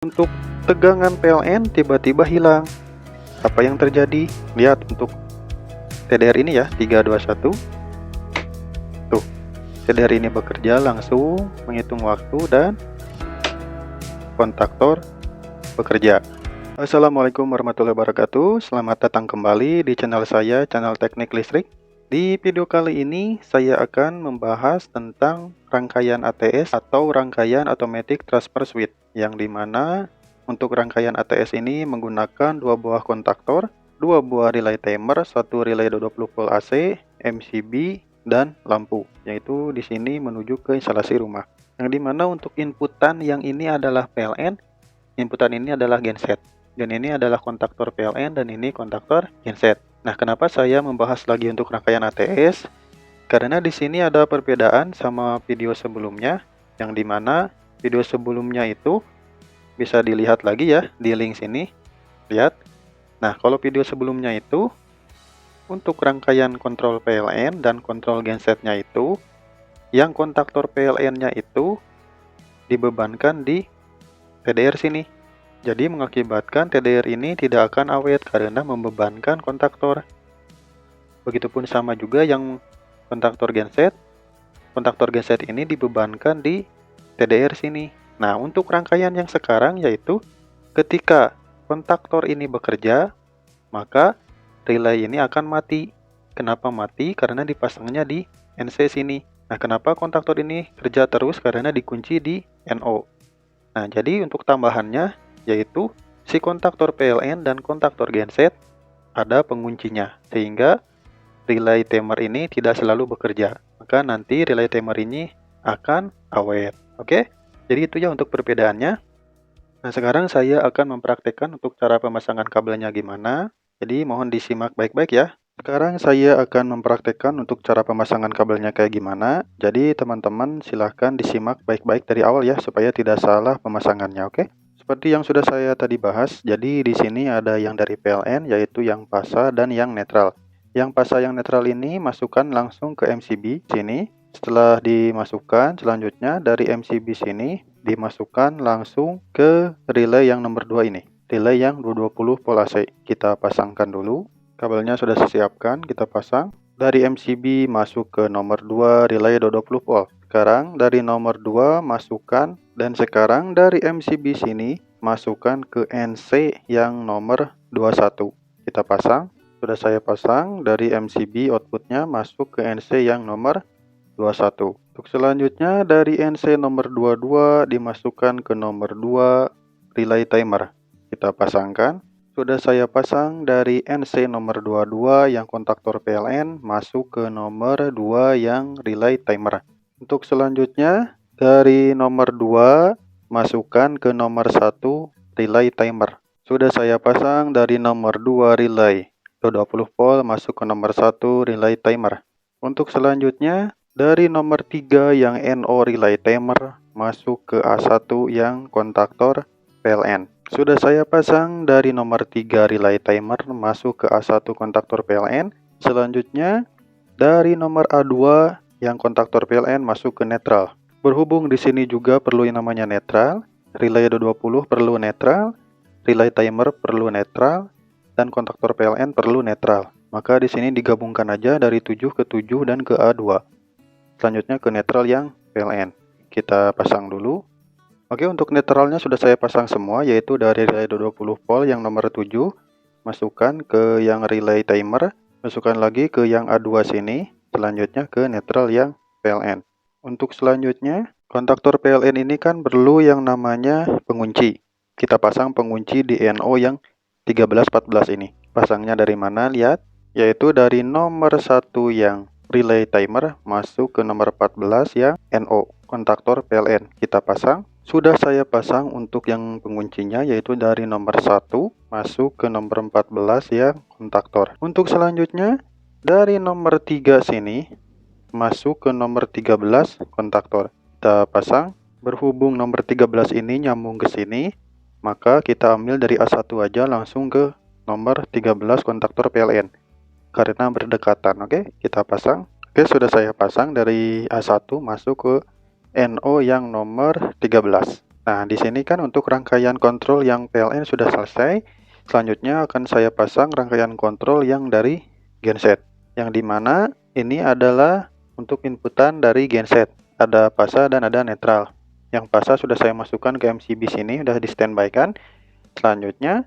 Untuk tegangan PLN tiba-tiba hilang. Apa yang terjadi? Lihat untuk TDR ini ya, 321. Tuh, TDR ini bekerja langsung menghitung waktu dan kontaktor bekerja. Assalamualaikum warahmatullahi wabarakatuh. Selamat datang kembali di channel saya, channel Teknik Listrik. Di video kali ini saya akan membahas tentang rangkaian ATS atau rangkaian Automatic Transfer Switch, yang dimana untuk rangkaian ATS ini menggunakan dua buah kontaktor, dua buah relay timer, satu relay 20 volt AC, MCB, dan lampu, yaitu di sini menuju ke instalasi rumah. Yang dimana untuk inputan yang ini adalah PLN, inputan ini adalah genset, dan ini adalah kontaktor PLN, dan ini kontaktor genset. Nah, kenapa saya membahas lagi untuk rangkaian ATS? Karena di sini ada perbedaan sama video sebelumnya, yang dimana video sebelumnya itu bisa dilihat lagi ya di link sini. Lihat. Nah, kalau video sebelumnya itu untuk rangkaian kontrol PLN dan kontrol gensetnya itu, yang kontaktor PLN-nya itu dibebankan di TDR sini. Jadi mengakibatkan TDR ini tidak akan awet karena membebankan kontaktor. Begitupun sama juga yang kontaktor genset ini dibebankan di TDR sini. Nah, untuk rangkaian yang sekarang yaitu ketika kontaktor ini bekerja, maka relay ini akan mati. Kenapa mati? Karena dipasangnya di NC sini. Nah, kenapa kontaktor ini kerja terus? Karena dikunci di NO. Nah, jadi untuk tambahannya yaitu si kontaktor PLN dan kontaktor genset ada penguncinya, sehingga relay timer ini tidak selalu bekerja. Maka nanti relay timer ini akan awet. Oke? Jadi itu ya untuk perbedaannya. Nah, sekarang saya akan mempraktekkan untuk cara pemasangan kabelnya gimana. Jadi mohon disimak baik-baik ya. Sekarang saya akan mempraktekkan untuk cara pemasangan kabelnya kayak gimana. Jadi teman-teman silahkan disimak baik-baik dari awal ya, supaya tidak salah pemasangannya, oke? Seperti yang sudah saya tadi bahas, jadi di sini ada yang dari PLN, yaitu yang pasa dan yang netral. Yang pasa yang netral ini masukkan langsung ke MCB sini. Setelah dimasukkan, selanjutnya dari MCB sini dimasukkan langsung ke relay yang nomor 2 ini. Relay yang 220 volt AC. Kita pasangkan dulu. Kabelnya sudah disiapkan, kita pasang. Dari MCB masuk ke nomor 2 relay 220 volt. Sekarang dari nomor 2 masukkan, dan sekarang dari MCB sini masukkan ke NC yang nomor 21. Kita pasang. Sudah saya pasang, dari MCB outputnya masuk ke NC yang nomor 21. Untuk selanjutnya dari NC nomor 22 dimasukkan ke nomor 2 relay timer. Kita pasangkan. Sudah saya pasang dari NC nomor 22 yang kontaktor PLN masuk ke nomor 2 yang relay timer. Untuk selanjutnya dari nomor 2 masukkan ke nomor 1 relay timer. Sudah saya pasang dari nomor 2 relay 20 volt masuk ke nomor 1 relay timer. Untuk selanjutnya dari nomor 3 yang NO relay timer masuk ke A1 yang kontaktor PLN. Sudah saya pasang dari nomor 3 relay timer masuk ke A1 kontaktor PLN. Selanjutnya dari nomor A2 yang kontaktor PLN masuk ke netral. Berhubung di sini juga perlu yang namanya netral, relay 220 perlu netral, relay timer perlu netral, dan kontaktor PLN perlu netral. Maka di sini digabungkan aja dari 7 ke 7 dan ke A2. Selanjutnya ke netral yang PLN. Kita pasang dulu. Oke, untuk netralnya sudah saya pasang semua, yaitu dari relay 220 volt yang nomor 7, masukkan ke yang relay timer, masukkan lagi ke yang A2 sini, selanjutnya ke netral yang PLN. Untuk selanjutnya, kontaktor PLN ini kan perlu yang namanya pengunci. Kita pasang pengunci di NO yang 1314 ini. Pasangnya dari mana? Lihat, yaitu dari nomor 1 yang relay timer masuk ke nomor 14 yang NO, kontaktor PLN. Kita pasang. Sudah saya pasang untuk yang penguncinya, yaitu dari nomor 1 masuk ke nomor 14 ya kontaktor. Untuk selanjutnya dari nomor 3 sini masuk ke nomor 13 kontaktor. Kita pasang. Berhubung nomor 13 ini nyambung ke sini, maka kita ambil dari A1 aja langsung ke nomor 13 kontaktor PLN karena berdekatan. Oke, kita pasang. Oke, sudah saya pasang dari A1 masuk ke NO yang nomor 13. Nah, di sini kan untuk rangkaian kontrol yang PLN sudah selesai. Selanjutnya akan saya pasang rangkaian kontrol yang dari genset. Yang dimana ini adalah untuk inputan dari genset. Ada pasa dan ada netral. Yang pasa sudah saya masukkan ke MCB sini, sudah di standby kan. Selanjutnya,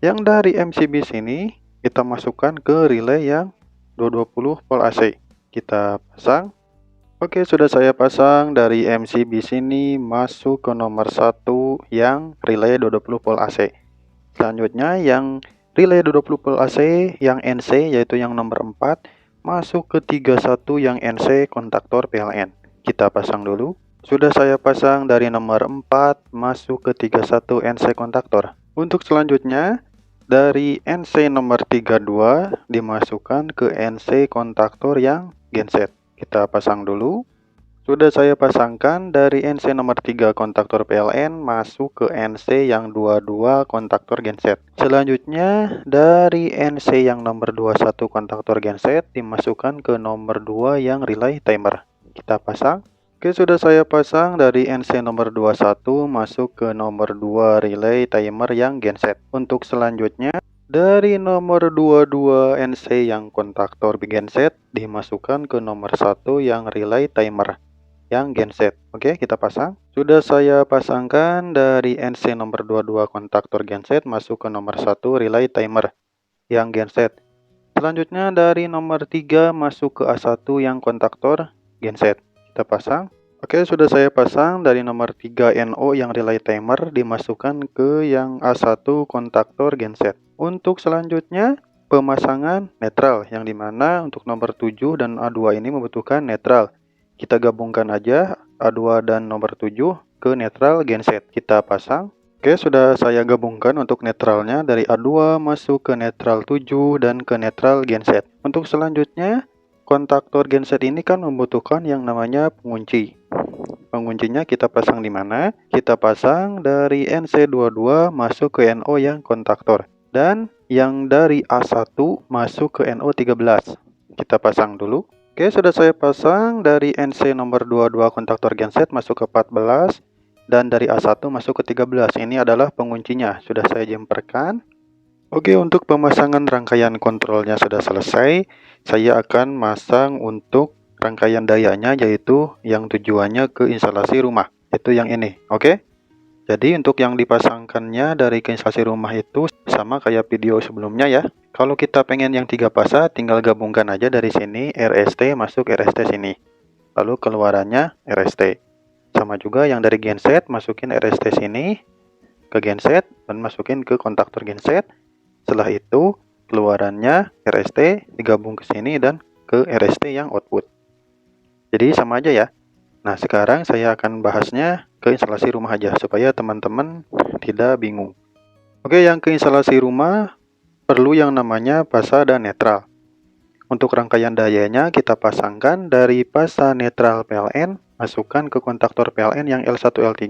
yang dari MCB sini kita masukkan ke relay yang 220 volt AC. Kita pasang. Oke, sudah saya pasang dari MCB sini masuk ke nomor 1 yang relay 220 volt AC. Selanjutnya yang relay 220 volt AC yang NC yaitu yang nomor 4 masuk ke 31 yang NC kontaktor PLN. Kita pasang dulu. Sudah saya pasang dari nomor 4 masuk ke 31 NC kontaktor. Untuk selanjutnya dari NC nomor 32 dimasukkan ke NC kontaktor yang genset. Kita pasang dulu. Sudah saya pasangkan dari NC nomor 3 kontaktor PLN masuk ke NC yang 22 kontaktor genset. Selanjutnya dari NC yang nomor 21 kontaktor genset dimasukkan ke nomor 2 yang relay timer. Kita pasang. Oke, sudah saya pasang dari NC nomor 21 masuk ke nomor 2 relay timer yang genset. Untuk selanjutnya dari nomor 22 NC yang kontaktor genset dimasukkan ke nomor 1 yang relay timer yang genset. Oke, kita pasang. Sudah saya pasangkan dari NC nomor 22 kontaktor genset masuk ke nomor 1 relay timer yang genset. Selanjutnya dari nomor 3 masuk ke A1 yang kontaktor genset. Kita pasang. Oke, sudah saya pasang dari nomor 3 NO yang relay timer dimasukkan ke yang A1 kontaktor genset. Untuk selanjutnya pemasangan netral yang dimana untuk nomor 7 dan A2 ini membutuhkan netral. Kita gabungkan aja A2 dan nomor 7 ke netral genset. Kita pasang. Oke, sudah saya gabungkan untuk netralnya dari A2 masuk ke netral 7 dan ke netral genset. Untuk selanjutnya kontaktor genset ini kan membutuhkan yang namanya pengunci. Penguncinya kita pasang di mana? Kita pasang dari NC22 masuk ke NO yang kontaktor. Dan yang dari A1 masuk ke NO13. Kita pasang dulu. Oke, sudah saya pasang dari NC nomor 22 kontaktor genset masuk ke 14. Dan dari A1 masuk ke 13. Ini adalah penguncinya. Sudah saya jumperkan. Oke, untuk pemasangan rangkaian kontrolnya sudah selesai. Saya akan masang untuk rangkaian dayanya yaitu yang tujuannya ke instalasi rumah. Itu yang ini, oke? Jadi untuk yang dipasangkannya dari ke instalasi rumah itu sama kayak video sebelumnya ya. Kalau kita pengen yang 3 fasa tinggal gabungkan aja dari sini RST masuk RST sini. Lalu keluarannya RST. Sama juga yang dari genset masukin RST sini ke genset dan masukin ke kontaktor genset. Setelah itu keluarannya RST digabung ke sini dan ke RST yang output. Jadi sama aja ya. Nah, sekarang saya akan bahasnya ke instalasi rumah aja supaya teman-teman tidak bingung. Oke, yang ke instalasi rumah perlu yang namanya pasa dan netral. Untuk rangkaian dayanya kita pasangkan dari pasa netral PLN masukkan ke kontaktor PLN yang L1 L3.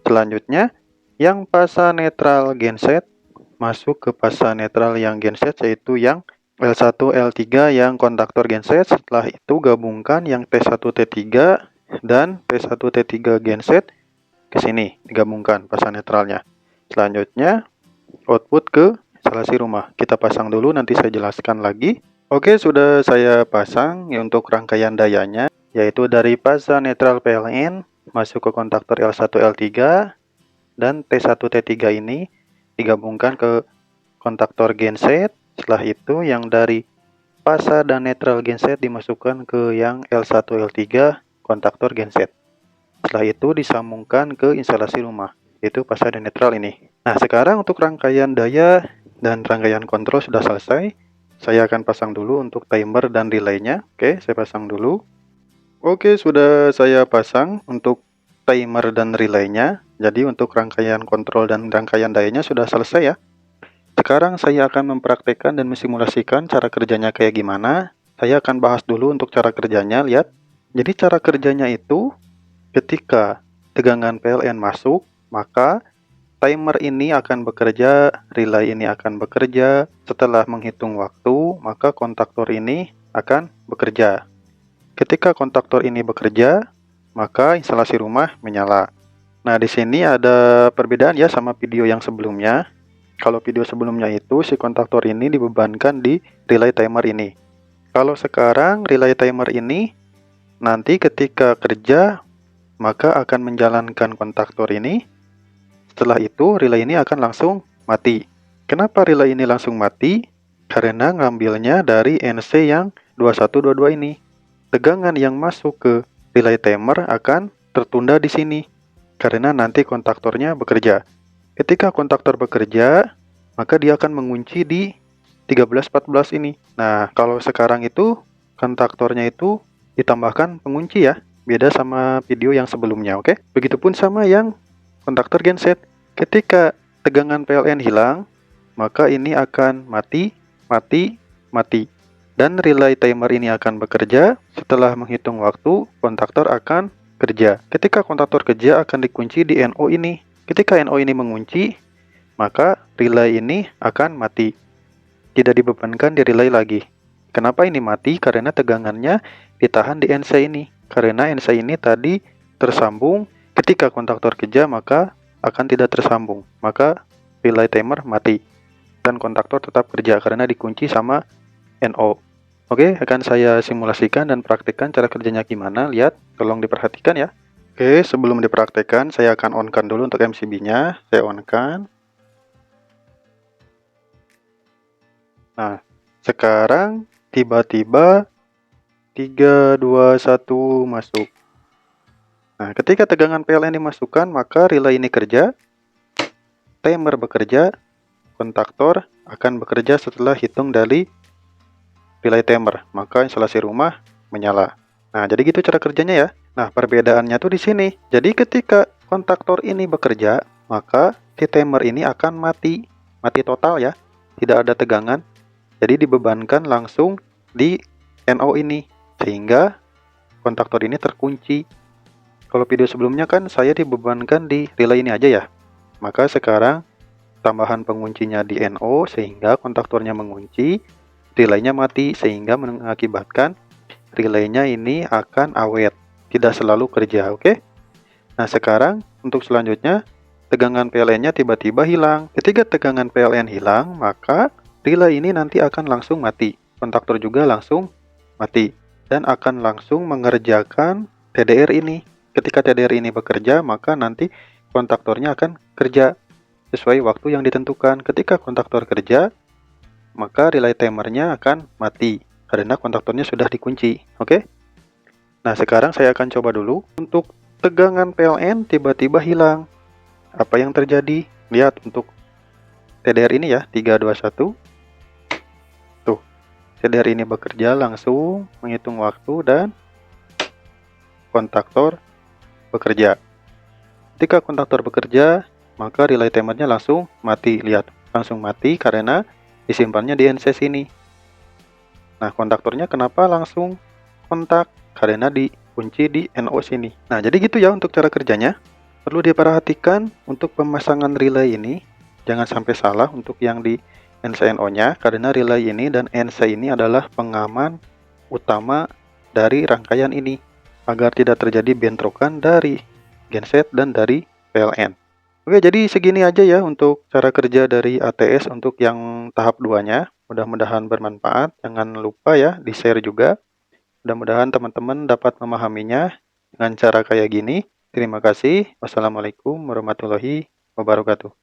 Selanjutnya yang pasa netral genset masuk ke pasa netral yang genset yaitu yang L1 L3 yang kontaktor genset. Setelah itu gabungkan yang T1 T3 dan T1 T3 genset ke sini digabungkan pasa netralnya. Selanjutnya output ke instalasi rumah. Kita pasang dulu nanti saya jelaskan lagi. Oke, sudah saya pasang ya untuk rangkaian dayanya yaitu dari pasa netral PLN masuk ke kontaktor L1 L3 dan T1 T3 ini digabungkan ke kontaktor genset. Setelah itu yang dari pasa dan netral genset dimasukkan ke yang L1 L3 kontaktor genset. Setelah itu disambungkan ke instalasi rumah, yaitu pasa dan netral ini. Nah, sekarang untuk rangkaian daya dan rangkaian kontrol sudah selesai. Saya akan pasang dulu untuk timer dan relaynya. Oke, saya pasang dulu. Oke, sudah saya pasang untuk timer dan relaynya. Jadi untuk rangkaian kontrol dan rangkaian dayanya sudah selesai ya. Sekarang saya akan mempraktekkan dan mensimulasikan cara kerjanya kayak gimana. Saya akan bahas dulu untuk cara kerjanya, lihat. Jadi cara kerjanya itu ketika tegangan PLN masuk, maka timer ini akan bekerja, relay ini akan bekerja. Setelah menghitung waktu, maka kontaktor ini akan bekerja. Ketika kontaktor ini bekerja, maka instalasi rumah menyala. Nah, di sini ada perbedaan ya sama video yang sebelumnya. Kalau video sebelumnya itu si kontaktor ini dibebankan di relay timer ini. Kalau sekarang relay timer ini nanti ketika kerja maka akan menjalankan kontaktor ini. Setelah itu relay ini akan langsung mati. Kenapa relay ini langsung mati? Karena ngambilnya dari NC yang 2122 ini. Tegangan yang masuk ke relay timer akan tertunda di sini karena nanti kontaktornya bekerja. Ketika kontaktor bekerja, maka dia akan mengunci di 1314 ini. Nah, kalau sekarang itu kontaktornya itu ditambahkan pengunci ya. Beda sama video yang sebelumnya, oke? Begitupun sama yang kontaktor genset. Ketika tegangan PLN hilang, maka ini akan mati, mati, mati. Dan relay timer ini akan bekerja. Setelah menghitung waktu, kontaktor akan kerja. Ketika kontaktor kerja akan dikunci di NO ini. Ketika NO ini mengunci, maka relay ini akan mati. Tidak dibebankan di relay lagi. Kenapa ini mati? Karena tegangannya ditahan di NC ini. Karena NC ini tadi tersambung. Ketika kontaktor kerja, maka akan tidak tersambung. Maka relay timer mati. Dan kontaktor tetap kerja karena dikunci sama NO. Oke, akan saya simulasikan dan praktikkan cara kerjanya gimana. Lihat, tolong diperhatikan ya. Oke, sebelum dipraktikkan, saya akan on-kan dulu untuk MCB-nya. Saya on-kan. Nah, sekarang tiba-tiba 3, 2, 1 masuk. Nah, ketika tegangan PLN dimasukkan, maka relay ini kerja, timer bekerja, kontaktor akan bekerja setelah hitung dari relay timer, maka instalasi rumah menyala. Nah, jadi gitu cara kerjanya ya. Nah, perbedaannya tuh di sini. Jadi ketika kontaktor ini bekerja, maka si timer ini akan mati. Mati total ya. Tidak ada tegangan. Jadi dibebankan langsung di NO ini. Sehingga kontaktor ini terkunci. Kalau video sebelumnya kan saya dibebankan di relay ini aja ya. Maka sekarang tambahan penguncinya di NO sehingga kontaktornya mengunci. Relaynya mati sehingga mengakibatkan relaynya ini akan awet, tidak selalu kerja, oke? Nah, sekarang untuk selanjutnya tegangan PLN-nya tiba-tiba hilang. Ketika tegangan PLN hilang, maka relay ini nanti akan langsung mati. Kontaktor juga langsung mati dan akan langsung mengerjakan TDR ini. Ketika TDR ini bekerja, maka nanti kontaktornya akan kerja sesuai waktu yang ditentukan. Ketika kontaktor kerja, maka relay timernya akan mati karena kontaktornya sudah dikunci. Oke. Nah, sekarang saya akan coba dulu untuk tegangan PLN tiba-tiba hilang. Apa yang terjadi? Lihat untuk TDR ini ya, 321. Tuh, TDR ini bekerja langsung menghitung waktu dan kontaktor bekerja. Ketika kontaktor bekerja, maka relay timernya langsung mati. Lihat, langsung mati karena disimpannya di NC sini. Nah, kontaktornya kenapa langsung kontak? Karena dikunci di NO sini. Nah, jadi gitu ya untuk cara kerjanya. Perlu diperhatikan untuk pemasangan relay ini. Jangan sampai salah untuk yang di NC-NO-nya. Karena relay ini dan NC ini adalah pengaman utama dari rangkaian ini. Agar tidak terjadi bentrokan dari genset dan dari PLN. Oke, jadi segini aja ya untuk cara kerja dari ATS untuk yang tahap 2-nya. Mudah-mudahan bermanfaat. Jangan lupa ya di-share juga. Mudah-mudahan teman-teman dapat memahaminya dengan cara kayak gini. Terima kasih. Wassalamualaikum warahmatullahi wabarakatuh.